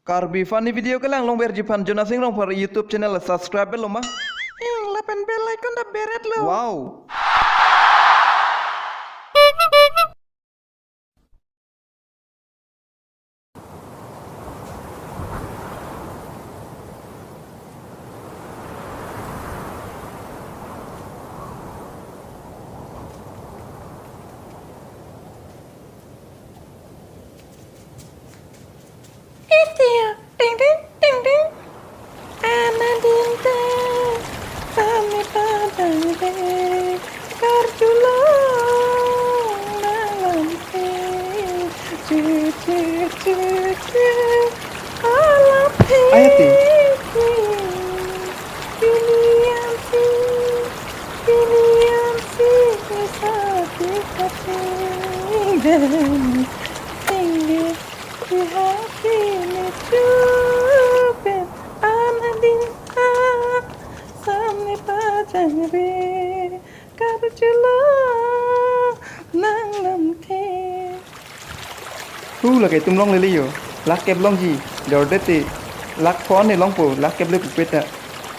Karbi funny video ke lang long ber jipan jona sing long par YouTube channel subscribe lo ma. Lapan bel icon da beret lo. Wow. Itia, ding ding ding ding. Anadinta, sami padang de, karjulong dalam te, cu cu cu cu, alam te. Ayati. Pilihan si kesati kasih tinggi di hati mencubit anadinta samne pajang re karjula nang lam the. Tu là cái tum long lele yo. Lak kep long ji. Dor dete. Lak phone ne long po. Lak kep le pupet na.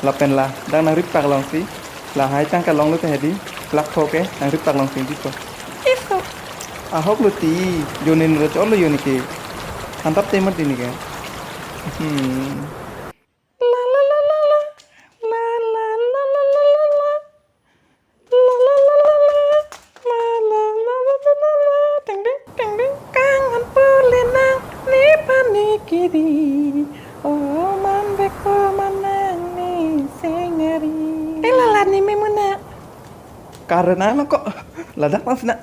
La pen la. Dang nang rip pak long si. La hai tang ka long lu te hedi. Lak pho ke nang rip pak long sing di ko. Isko Ahok lu ti. Jonin ro chol lu yo ni ke. Antap te mat ni ke. la la la la la la la la la la la la. La la la la la la la la la la la la ding ding ding ding kangen pulenang ni panikiri oh man beko manang ni sengari lalat ni memuna Karena nó kok ladak lang sina.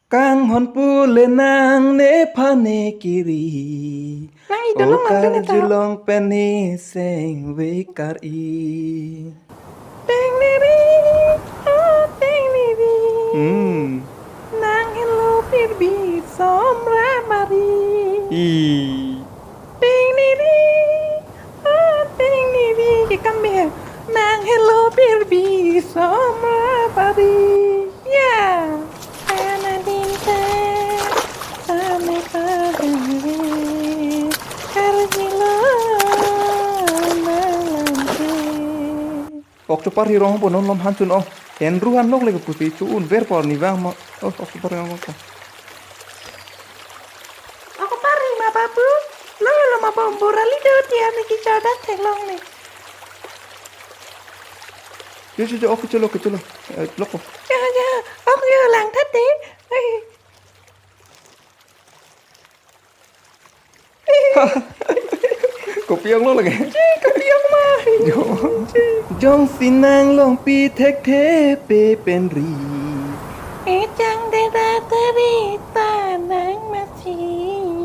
Kang hon pu lenang ne pane kiri. nang idolong Kar nang ta julong peni seng we kar i. ding niri oh ding niri nang hello pirbi somra mari I. Ding niri, oh ding niri, kami nang hello pirbi sama pari, ya, anadinta, sama pari, karjila malamte. Waktu par hirong po non lom hancun oh. Henruhan lok lagi putih cuun ver por ni bang mo. Oh waktu par hirong ko. Ako pari mapapu, lo mabombo ralido dia miki cadat telong nih. Jo oh keculo. Loko. Dạ, ông như làng thất tí. Kopiong lo lagi. Kepiang mah. Jo. Jong sinang long pi thek the pe pen ri. Chang de ra teri tanang masih.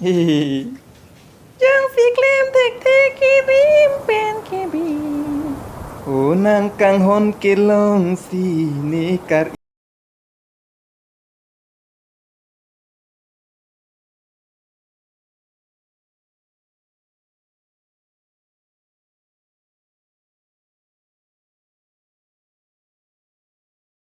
Hi. Chang si klem thek the kirim pen kibi. Oh nang kang hon kelong si ni kar